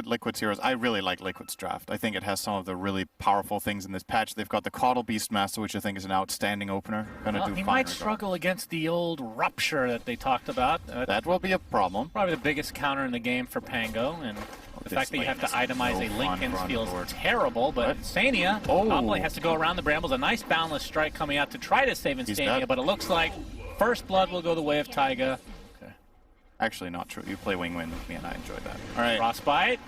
Liquid's heroes, I really like Liquid's draft. I think it has some of the really powerful things in this patch. They've got the Caudal Beastmaster, which I think is an outstanding opener. He might struggle against the old Rupture that they talked about. That will be a problem. Probably the biggest counter in the game for Pango, and the fact that you have to itemize a Linken's feels terrible, but Insania probably has to go around the brambles. A nice boundless strike coming out to try to save Insania, but it looks like First Blood will go the way of Taiga. Actually, not true. You play Wing Win with me, and I enjoy that. All right. Frostbite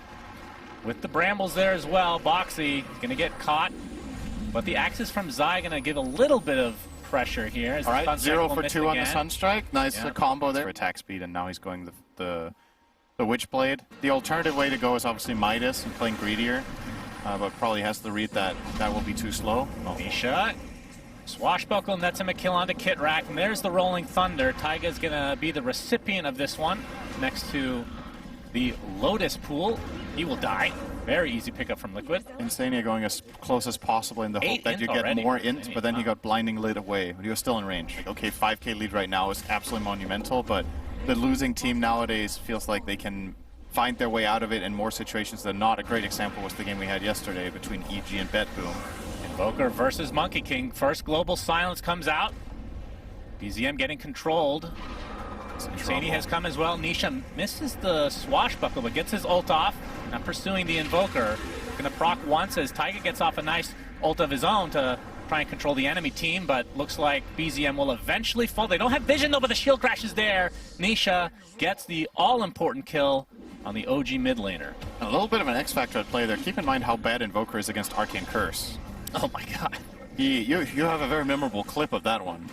with the brambles there as well. Boxy is going to get caught, but the axes from Zai going to give a little bit of pressure here. All right, 0 for 2 on the Sunstrike. Nice combo there for attack speed, and now he's going the Witchblade. The alternative way to go is obviously Midas and playing greedier, but probably has to read that that will be too slow. Nisha. Swashbuckle nets him a kill onto Kitrak, and there's the Rolling Thunder. Taiga's going to be the recipient of this one next to the Lotus Pool. He will die. Very easy pickup from Liquid. Insania going as close as possible in the hope that you get more int, but then he got blinding lit away. He was still in range. Okay, 5k lead right now is absolutely monumental, but the losing team nowadays feels like they can find their way out of it in more situations than not. A great example was the game we had yesterday between EG and BetBoom. Invoker versus Monkey King. First global silence comes out. BZM getting controlled. Insania has come as well. Nisha misses the Swashbuckle, but gets his ult off. Now pursuing the Invoker. Gonna proc once as Taiga gets off a nice ult of his own to try and control the enemy team, but looks like BZM will eventually fall. They don't have vision though, but the shield crash is there. Nisha gets the all-important kill on the OG mid laner. A little bit of an X-Factor at play there. Keep in mind how bad Invoker is against Arcane Curse. Oh my god. You have a very memorable clip of that one.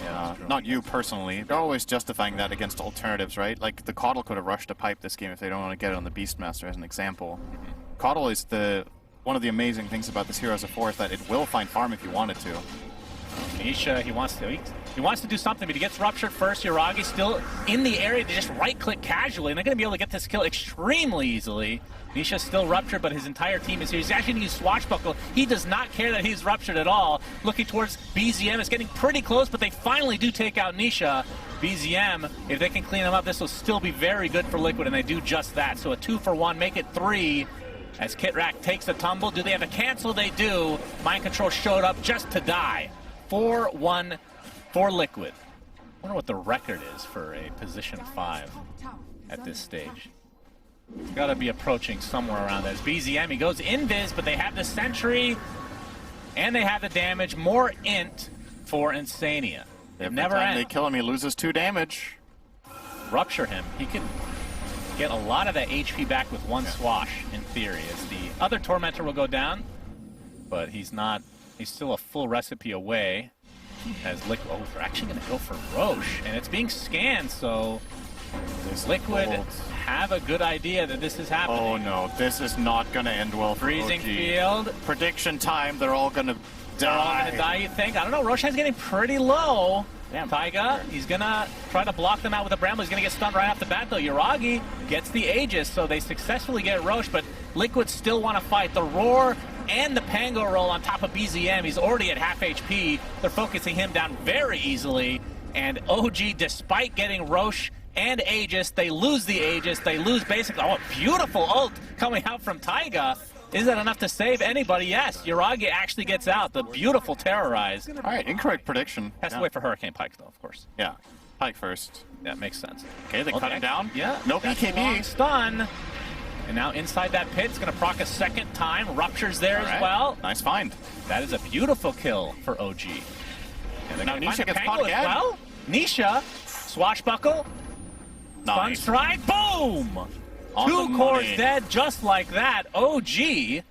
Yeah, not you personally. They're always justifying that against alternatives, right? Like the Caudal could have rushed a pipe this game if they don't want to get it on the Beastmaster as an example. Caudal is one of the amazing things about this hero as a force that it will find farm if you want it to. Nisha, he wants to do something, but he gets ruptured first. Yuragi still in the area. They just right-click casually, and they're going to be able to get this kill extremely easily. Nisha's still ruptured, but his entire team is here. He's actually going to use Swashbuckle. He does not care that he's ruptured at all. Looking towards BZM. It's getting pretty close, but they finally do take out Nisha. BZM, if they can clean him up, this will still be very good for Liquid, and they do just that. So a 2 for 1, make it 3. As Kitrak takes a tumble. Do they have a cancel? They do. Mind Control showed up just to die. 4-1 for Liquid. I wonder what the record is for a position 5 at this stage. It's got to be approaching somewhere around that. As BZM, he goes invis, but they have the sentry, and they have the damage. More int for Insania. Every time they kill him, he loses 2 damage. Rupture him. He can get a lot of that HP back with one swash, in theory, as the other Tormentor will go down, but he's not. He's still a full recipe away. As Liquid, oh, they're actually going to go for Roche, and it's being scanned, so Liquid have a good idea that this is happening. Oh no, this is not going to end well for Freezing OG. field. Prediction time, they're all going to die. They're all going to die, you think? I don't know, Roshan's getting pretty low. Damn, Taiga, he's going to try to block them out with a Bramble. He's going to get stunned right off the bat, though. Yuragi gets the Aegis, so they successfully get Roche, but Liquid still want to fight. The Roar and the Pango roll on top of BZM. He's already at half HP. They're focusing him down very easily, and OG, despite getting Roche and Aegis, they lose the Aegis. They lose basically, oh, a beautiful ult coming out from Taiga. Is that enough to save anybody? Yes, Yuragi actually gets out. The beautiful Terrorize. All right, incorrect prediction. Has to wait for Hurricane Pike, though, of course. Yeah, Pike first. Yeah, makes sense. Okay, they cut him down. Yeah. No BKB. Stun. And now inside that pit, it's going to proc a second time. Ruptures there as well. Nice find. That is a beautiful kill for OG. And now Nisha gets caught again. Well. Nisha, Swashbuckle, Stun Strike, boom! 2 cores dead just like that. OG,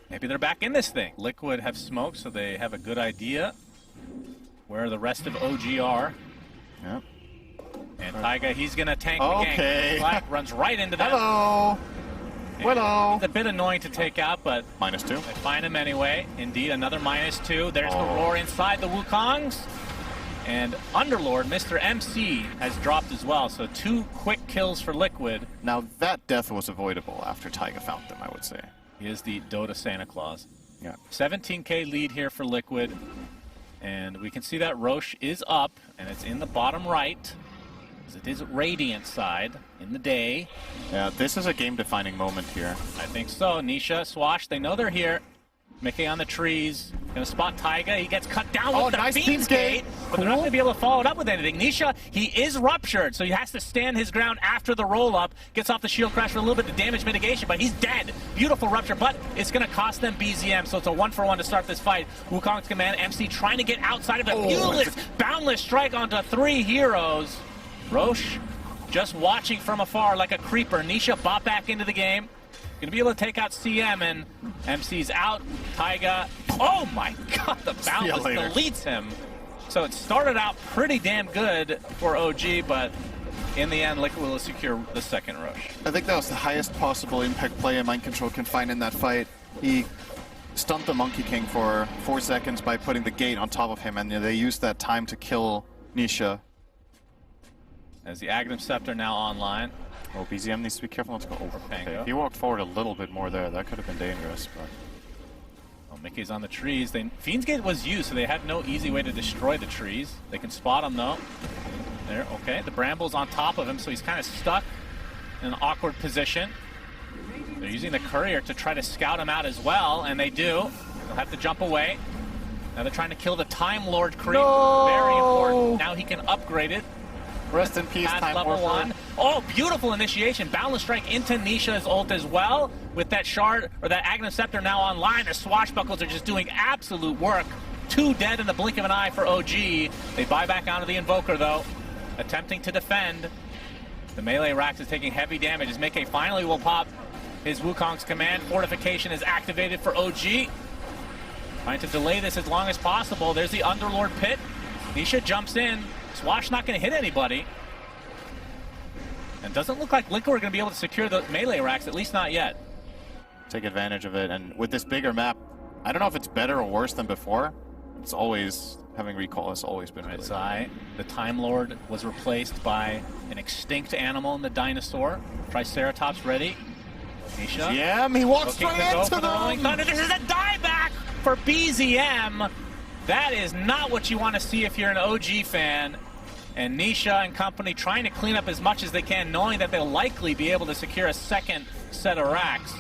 maybe they're back in this thing. Liquid have smoked, so they have a good idea where the rest of OG are. Yep. And Taiga, he's going to tank the game. Black runs right into that. Hello. Hello. It's a bit annoying to take out, but -2. They find him anyway. Indeed, another -2. There's the Roar inside the Wukongs. And Underlord, Mr. MC, has dropped as well, so 2 quick kills for Liquid. Now that death was avoidable after Taiga found them, I would say. He is the Dota Santa Claus. Yeah. 17k lead here for Liquid. And we can see that Roche is up, and it's in the bottom right. It is Radiant side in the day. Yeah, this is a game-defining moment here. I think so. Nisha, Swash, they know they're here. Mickey on the trees. Gonna spot Taiga. He gets cut down with the nice Beans Gate, but they're not gonna be able to follow it up with anything. Nisha, he is ruptured, so he has to stand his ground after the roll-up. Gets off the shield crash for a little bit of damage mitigation, but he's dead. Beautiful rupture, but it's gonna cost them BZM, so it's a 1-for-1 to start this fight. Wukong's command, MC trying to get outside of the viewless, boundless strike onto 3 heroes. Roche just watching from afar like a creeper. Nisha bought back into the game. Gonna be able to take out CM, and MC's out. Taiga, oh my god, the boundless deletes him. So it started out pretty damn good for OG, but in the end, Liquid will secure the second Roche. I think that was the highest possible impact play Mind Control can find in that fight. He stunned the Monkey King for 4 seconds by putting the gate on top of him, and they used that time to kill Nisha. As the Aghanim Scepter now online. Oh, BZM needs to be careful not to go over. Okay, If he walked forward a little bit more there, that could have been dangerous. But oh, Mickey's on the trees. Fiend's Gate was used, so they had no easy way to destroy the trees. They can spot him, though. There, okay. The Bramble's on top of him, so he's kind of stuck in an awkward position. They're using the Courier to try to scout him out as well, and they do. They'll have to jump away. Now they're trying to kill the Time Lord creep. No! Very important. Now he can upgrade it. Rest in peace, Past Time level Lord. 1. Oh, beautiful initiation. Boundless Strike into Nisha's ult as well. With that shard, or that Aghanim Scepter now online, the Swashbuckles are just doing absolute work. 2 dead in the blink of an eye for OG. They buy back onto the Invoker, though. Attempting to defend. The melee Rax is taking heavy damage as Mickey finally will pop his Wukong's command. Fortification is activated for OG. Trying to delay this as long as possible. There's the Underlord Pit. Nisha jumps in. Swash not going to hit anybody. And doesn't look like Liquid are going to be able to secure the melee racks, at least not yet. Take advantage of it, and with this bigger map, I don't know if it's better or worse than before. It's always, having recall has always been really good. The Time Lord was replaced by an extinct animal in the dinosaur. Triceratops ready. Nisha. Yeah, he walks straight into the Rolling Thunder. This is a dieback for BZM. That is not what you want to see if you're an OG fan. And Nisha and company trying to clean up as much as they can, knowing that they'll likely be able to secure a second set of racks.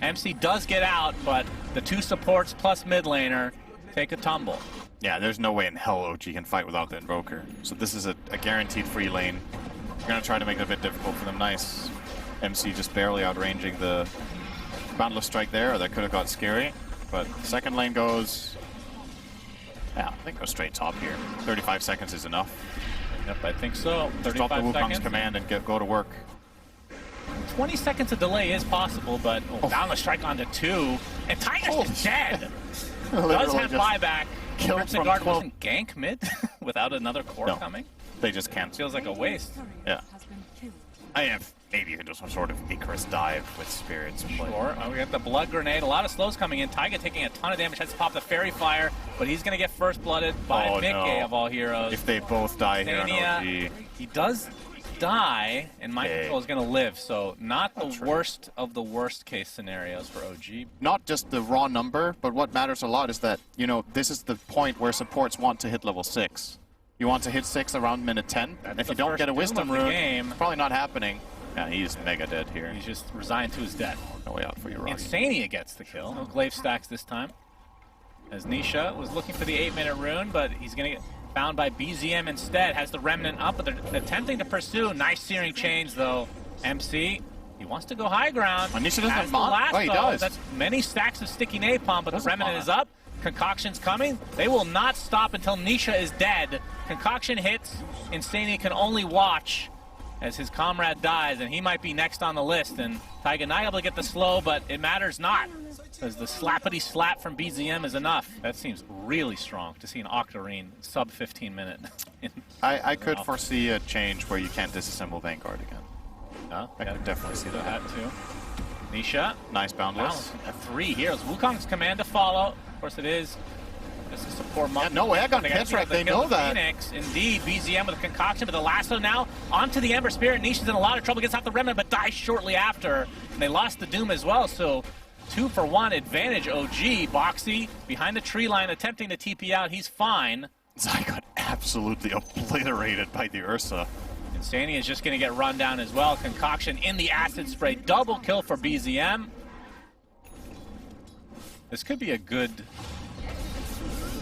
MC does get out, but the 2 supports plus mid laner take a tumble. Yeah, there's no way in hell OG can fight without the Invoker. So this is a guaranteed free lane. We're going to try to make it a bit difficult for them. Nice. MC just barely outranging the Boundless Strike there, or that could have got scary. But second lane goes... Yeah, I think go straight top here. 35 seconds is enough. Yep, I think so. Just drop the Wukong's command and go to work. 20 seconds of delay is possible, but Boundless Strike onto 2. And Tiger's just dead. Does have buyback. Crimson Guard wasn't gank mid without another core coming. They just can't. Feels like a waste. Yeah. I have maybe you can do some sort of Icarus dive with spirits. Sure. We got the blood grenade. A lot of slows coming in. Taiga taking a ton of damage. Has to pop the fairy fire, but he's going to get first blooded by Mickey of all heroes. If they both die here on OG. He does die, and Mind Control is going to live, so not the worst of the worst case scenarios for OG. Not just the raw number, but what matters a lot is that, you know, this is the point where supports want to hit level 6. You want to hit 6 around minute 10, and if you don't get a Wisdom Rune, it's probably not happening. Yeah, he's mega dead here. He's just resigned to his death. No way out for you, Rocky. Insania gets the kill. No glaive stacks this time. As Nisha was looking for the 8-minute rune, but he's going to get found by BZM instead. Has the Remnant up, but they're attempting to pursue. Nice Searing Chains, though. MC, he wants to go high ground. Nisha doesn't have mod? Oh, he does. That's many stacks of sticky napalm, but the Remnant is up. Concoction's coming. They will not stop until Nisha is dead. Concoction hits. Insania can only watch as his comrade dies, and he might be next on the list. And Taiga not able to get the slow, but it matters not, because the slappity slap from BZM is enough. That seems really strong to see an Octarine sub 15 minute. I could foresee a change where you can't disassemble Vanguard again. No, I could definitely see that. Too. Nisha. Nice boundless. 3 heroes. Wukong's command to follow. Of course it is. This is support monk. Yeah, no way, I got Petrek, they know that. Phoenix, indeed, BZM with a concoction, but the lasso now onto the Ember Spirit. Nisha's in a lot of trouble, gets off the Remnant, but dies shortly after. And they lost the Doom as well, so 2-for-1 advantage OG. Boxy behind the tree line attempting to TP out, he's fine. Zai got absolutely obliterated by the Ursa. Insania is just going to get run down as well. Concoction in the acid spray. Double kill for BZM. This could be a good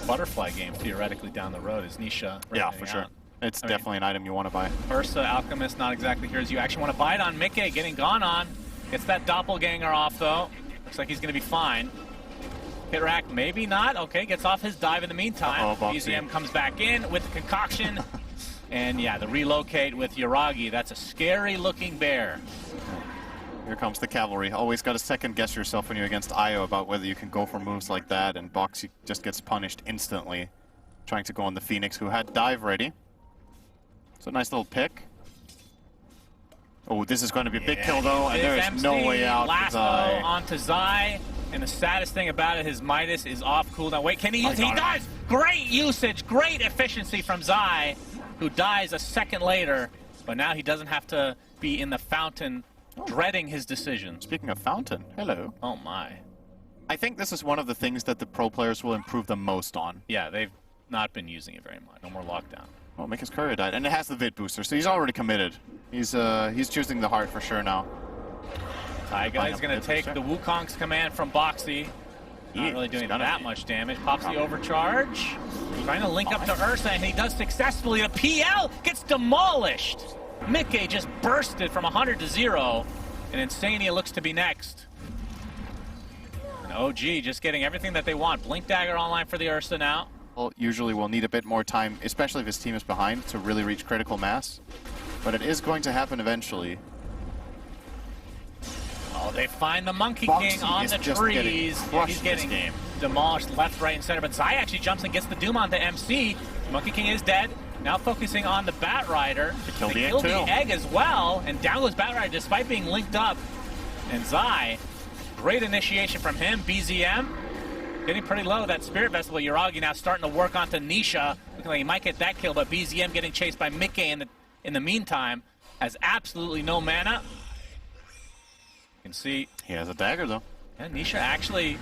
butterfly game, theoretically, down the road. Is Nisha yeah, for sure. It's definitely an item you want to buy. Ursa, Alchemist, not exactly here as you actually want to buy it on. Mickey getting gone on. Gets that doppelganger off, though. Looks like he's going to be fine. Hit rack, maybe not. Okay, gets off his dive in the meantime. BZM comes back in with the concoction. And yeah, the relocate with Yuragi. That's a scary-looking bear. Here comes the cavalry. Always got to second guess yourself when you're against Io about whether you can go for moves like that, and Boxy just gets punished instantly. Trying to go on the Phoenix, who had dive ready. So nice little pick. Oh, this is going to be a big kill though, and there is no way out. Lasso onto Zai, and the saddest thing about it, his Midas is off cooldown. Wait, can he use it? He does! Great usage, great efficiency from Zai, who dies a second later, but now he doesn't have to be in the fountain dreading his decision. Speaking of fountain, hello. Oh my. I think this is one of the things that the pro players will improve the most on. Yeah, they've not been using it very much. No more lockdown. Well, Mika's courier died, and it has the vid booster, so he's already committed. He's choosing the heart for sure now. Taiga is going to take the Wukong's command from Boxy. Not really doing that much damage. Pops the overcharge. Trying to link up to Ursa, and he does successfully. The PL gets demolished. Mickey just bursted from 100 to 0, and Insania looks to be next. And OG just getting everything that they want. Blink Dagger online for the Ursa now. Well, usually will need a bit more time, especially if his team is behind, to really reach critical mass. But it is going to happen eventually. Oh, they find the Monkey King on the trees. He's getting demolished left, right, and center. But Zai actually jumps and gets the Doom onto MC. Monkey King is dead. Now focusing on the Bat Rider. To kill the egg as well. And down goes Bat Rider despite being linked up. And Zai, great initiation from him. BZM getting pretty low. That Spirit Vessel. Yuragi now starting to work onto Nisha. Looking like he might get that kill, but BZM getting chased by Mickey in the meantime. Has absolutely no mana. You can see he has a dagger though. And Nisha actually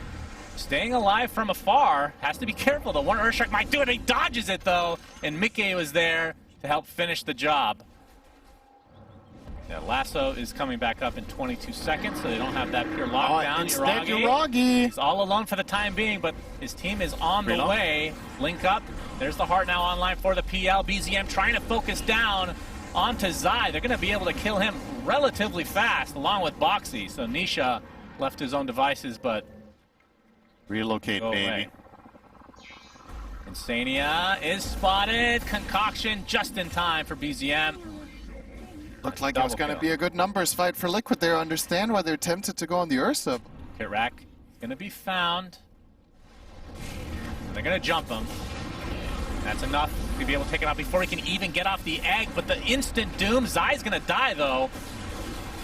staying alive from afar. Has to be careful though. One Earthstrike might do it. He dodges it though. And Mickey was there to help finish the job. Yeah, Lasso is coming back up in 22 seconds, so they don't have that pure lockdown. Instead, Yuragi. He's all alone for the time being, but his team is on the way. Link up. There's the heart now online for the PL. BZM trying to focus down onto Zai. They're going to be able to kill him relatively fast, along with Boxy. So Nisha left his own devices, but relocate, baby. Insania is spotted. Concoction just in time for BZM. Looked like it was going to be a good numbers fight for Liquid there. Understand why they're tempted to go on the Ursa. Hit rack is going to be found. They're going to jump him. That's enough to be able to take him out before he can even get off the egg. But the instant doom, Zai's going to die though.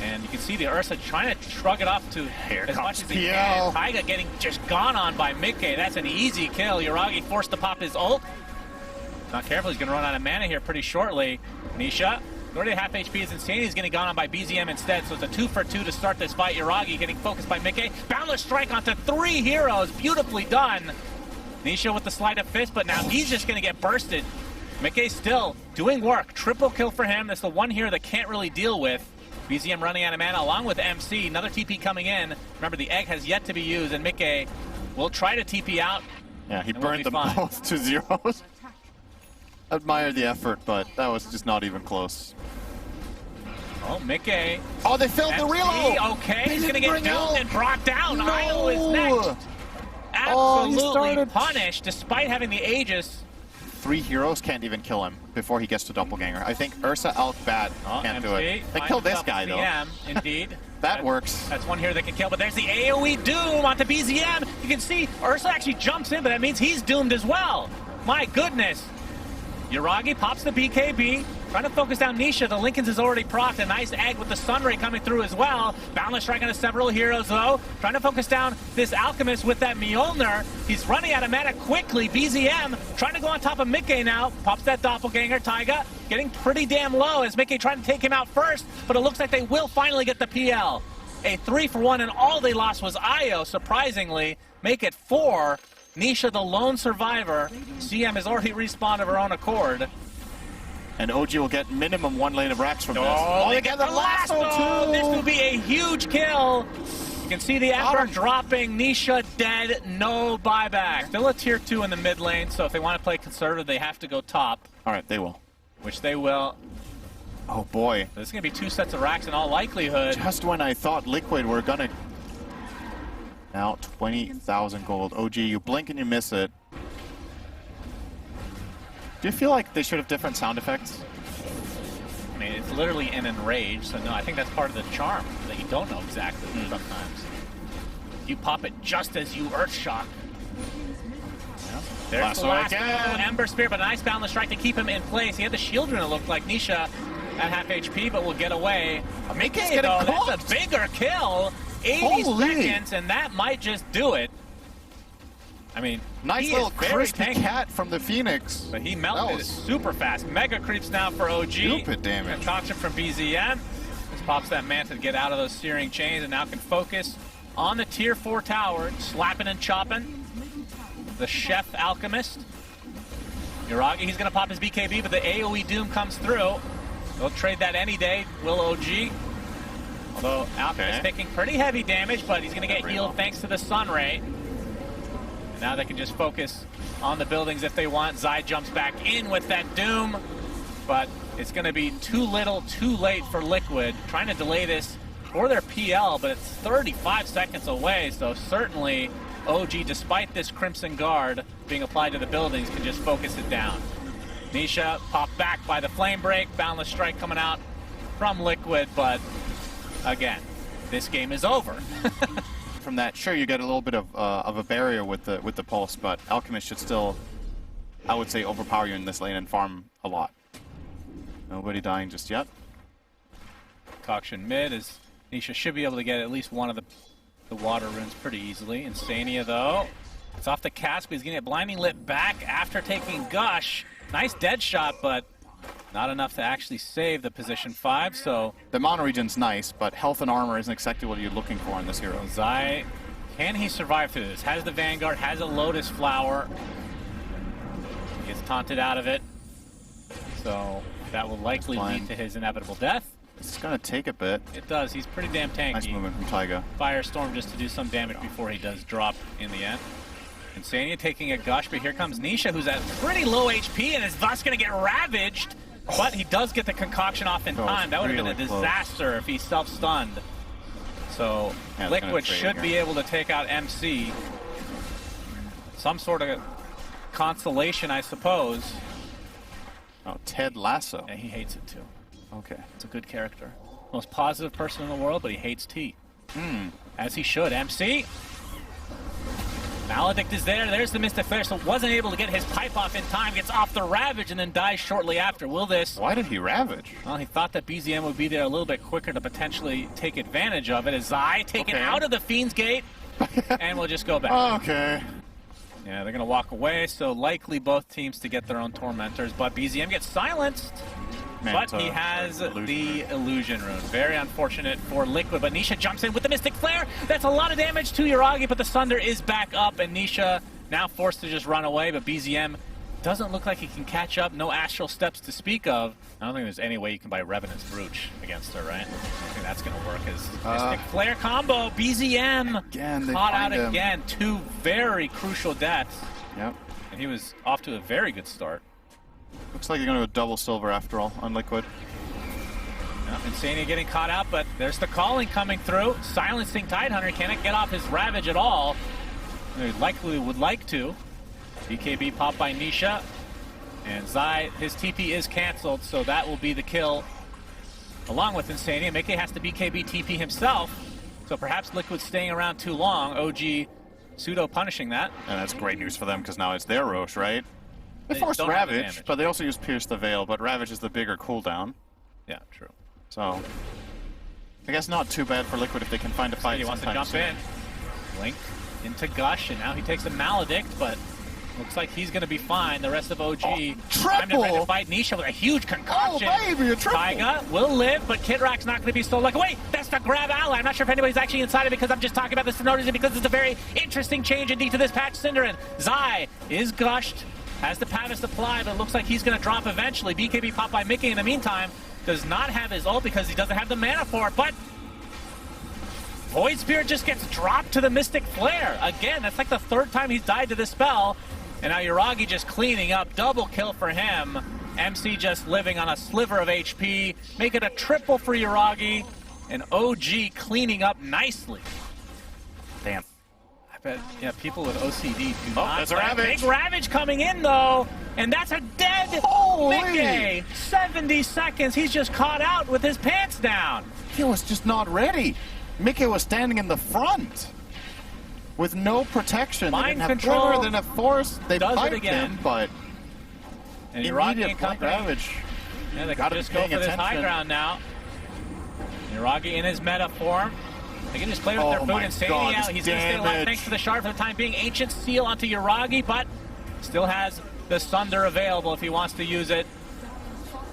And you can see the Ursa trying to shrug it off to as much as he can. Taiga getting just gone on by Mickey. That's an easy kill. Yuragi forced to pop his ult. Not careful, he's going to run out of mana here pretty shortly. Nisha, already half HP is Insania. He's getting gone on by BZM instead, so it's a 2-for-2 to start this fight. Yuragi getting focused by Mickey. Boundless strike onto 3 heroes. Beautifully done. Nisha with the sleight of fist, but now he's just going to get bursted. Mickey still doing work. Triple kill for him. That's the one hero that can't really deal with. BZM running out of mana along with MC. Another TP coming in. Remember, the egg has yet to be used, and Mickey will try to TP out. Yeah, he burned them both to zeros. Admire the effort, but that was just not even close. Oh, Mickey. Oh, they failed the reload. Okay, he's going to get doomed and brought down. No. Io is next. Absolutely punished, despite having the Aegis. 3 heroes can't even kill him before he gets to Doppelganger. I think Ursa, Alk, Bat can't do it. They kill this guy, though. Indeed. That works. That's one hero that can kill, but there's the AoE Doom onto BZM. You can see Ursa actually jumps in, but that means he's doomed as well. My goodness. Yuragi pops the BKB, trying to focus down Nisha. The Lincolns is already procced. A nice egg with the Sunray coming through as well. Boundless strike onto several heroes, though. Trying to focus down this Alchemist with that Mjolnir. He's running out of mana quickly. BZM trying to go on top of Mickey now. Pops that Doppelganger. Taiga getting pretty damn low as Mickey trying to take him out first, but it looks like they will finally get the PL. A 3-for-1, and all they lost was Io, surprisingly. Make it 4. Nisha, the lone survivor. CM has already respawned of her own accord. And OG will get minimum 1 lane of racks from this. Oh, they get the lasso too! This will be a huge kill! You can see the Ember dropping, Nisha dead, no buyback. Still a tier 2 in the mid lane, so if they want to play conservative, they have to go top. Alright, they will. Which they will. Oh boy. There's going to be 2 sets of racks in all likelihood. Just when I thought Liquid were gonna... Now 20,000 gold. OG, you blink and you miss it. Do you feel like they should have different sound effects? I mean, it's literally an enrage, so no, I think that's part of the charm, that you don't know exactly sometimes. You pop it just as you Earthshock. Yeah. There's the last Ember Spear, but a nice boundless strike to keep him in place. He had the shield rune, it looked like. Nisha at half HP, but will get away. Okay, though, that's a bigger kill. 80 seconds, and that might just do it. I mean, nice little crispy cat from the Phoenix. But he melted it super fast. Mega creeps now for OG. Stupid damage. Concoction from BZM. Just pops that Manta to get out of those searing chains and now can focus on the tier 4 tower, slapping and chopping. The Chef Alchemist. Yuragi, he's going to pop his BKB, but the AoE Doom comes through. They'll trade that any day, will OG. Although Alchemist taking pretty heavy damage, but he's going to get healed thanks to the Sun Ray. Now they can just focus on the buildings if they want. Zai jumps back in with that Doom, but it's going to be too little, too late for Liquid. Trying to delay this for their PL, but it's 35 seconds away, so certainly OG, despite this Crimson Guard being applied to the buildings, can just focus it down. Nisha popped back by the Flame Break, Boundless Strike coming out from Liquid, but again, this game is over. From that, sure, you get a little bit of a barrier with the pulse, but Alchemist should still, I would say, overpower you in this lane and farm a lot. Nobody dying just yet. Concoction mid is Nisha should be able to get at least one of the water runes pretty easily. Insania though, it's off the cast, but he's gonna get blinding lit back after taking Gush. Nice dead shot, but not enough to actually save the position 5, so... The mono region's nice, but health and armor isn't exactly what you're looking for in this hero. Zai, can he survive through this? Has the Vanguard, has a Lotus Flower. He gets taunted out of it. So that will likely lead to his inevitable death. It's gonna take a bit. It does, he's pretty damn tanky. Nice movement from Taiga. Firestorm just to do some damage before he does drop in the end. Insania taking a Gush, but here comes Nisha, who's at pretty low HP and is thus gonna get ravaged. But he does get the concoction off in time. That would have been a disaster if he self-stunned. So Liquid should be able to take out MC. Some sort of consolation, I suppose. Oh, Ted Lasso. Yeah, he hates it too. Okay. It's a good character. Most positive person in the world, but he hates T. As he should. MC. Maledict is there. There's the Mystic Flare, so wasn't able to get his pipe off in time. Gets off the Ravage and then dies shortly after. Will this... Why did he Ravage? Well, he thought that BZM would be there a little bit quicker to potentially take advantage of it. As Zai taken out of the Fiend's Gate, and we'll just go back. Okay. Yeah, they're going to walk away, so likely both teams to get their own Tormentors, but BZM gets silenced. But he has the Illusion Rune. Very unfortunate for Liquid, but Nisha jumps in with the Mystic Flare. That's a lot of damage to Yuragi, but the Sunder is back up, and Nisha now forced to just run away, but BZM doesn't look like he can catch up. No Astral Steps to speak of. I don't think there's any way you can buy Revenant's Brooch against her, right? I think that's going to work as Mystic Flare combo. BZM caught out again. 2 very crucial deaths. Yep. And he was off to a very good start. Looks like you're going to go double silver after all on Liquid. Insania getting caught out, but there's the calling coming through. Silencing Tidehunter cannot get off his Ravage at all. He likely would like to. BKB popped by Nisha. And Zai, his TP is canceled, so that will be the kill. Along with Insania, Mickey has to BKB TP himself. So perhaps Liquid staying around too long. OG pseudo punishing that. And that's great news for them because now it's their Roche, right? They forced Ravage, but they also use Pierce the Veil, but Ravage is the bigger cooldown. Yeah, true. So, I guess not too bad for Liquid if they can find a fight. He wants to jump in. Link into Gush, and now he takes a Maledict, but looks like he's going to be fine. The rest of OG time to fight Nisha with a huge concoction. Oh, baby, a triple! Taiga will live, but Kidrak's not going to be so lucky. Wait, that's the grab ally. I'm not sure if anybody's actually inside of it because I'm just talking about this to notice it because it's a very interesting change indeed to this patch. Cinder and Zai is gushed. Has the Pavis supply, but it looks like he's going to drop eventually. BKB popped by Mickey in the meantime. Does not have his ult because he doesn't have the mana for it, but Void Spirit just gets dropped to the Mystic Flare. Again, that's like the third time he's died to this spell. And now Yuragi just cleaning up. Double kill for him. MC just living on a sliver of HP. Make it a triple for Yuragi. And OG cleaning up nicely. Damn. I bet, yeah, people with OCD do not. There's a Ravage. Big Ravage coming in, though. And that's a dead Mickey. 70 seconds. He's just caught out with his pants down. He was just not ready. Mickey was standing in the front with no protection. Mind they didn't control. have Trigger, they didn't have Force. They Does it piped again. him, but And Yuragi immediate and point company. Ravage. Yeah, they Got can him just go paying for this high attention. ground now. Yuragi in his meta form. They can just play with their Oh food my and Sadie God, out. He's going to stay alive damage. thanks to the shard for the time being. Ancient Seal onto Yuragi, but still has the Sunder available if he wants to use it.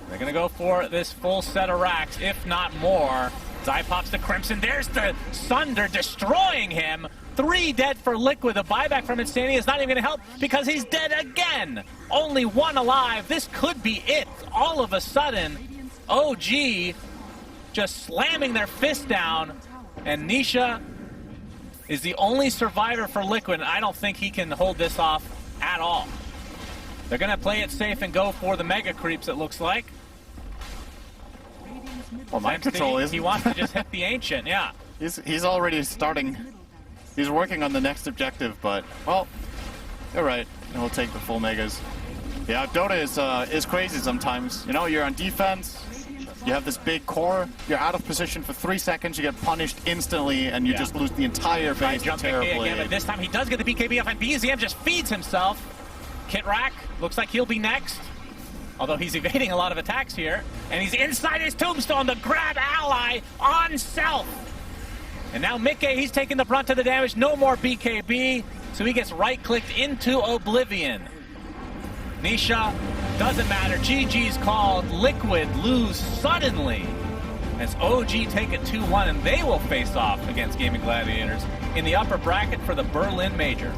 They're going to go for this full set of racks, if not more. Zai pops the Crimson. There's the Sunder destroying him. 3 dead for Liquid. The buyback from Insanity is not even going to help because he's dead again. Only 1 alive. This could be it. All of a sudden, OG just slamming their fist down. And Nisha is the only survivor for Liquid. I don't think he can hold this off at all. They're going to play it safe and go for the Mega Creeps, it looks like. Well, Mind Control is. He wants to just hit the Ancient, yeah. He's already starting. He's working on the next objective, but, well, you're right. He'll take the full Megas. Yeah, Dota is crazy sometimes. You know, you're on defense. You have this big core, you're out of position for 3 seconds, you get punished instantly, and you just lose the entire base terribly. Again, but this time he does get the BKB off, and BZM just feeds himself. Kitrak looks like he'll be next, although he's evading a lot of attacks here. And he's inside his tombstone to grab ally on self. And now Mickey, he's taking the brunt of the damage. No more BKB, so he gets right-clicked into Oblivion. Nisha, doesn't matter. GG's called. Liquid lose suddenly as OG take it 2-1, and they will face off against Gaming Gladiators in the upper bracket for the Berlin Major.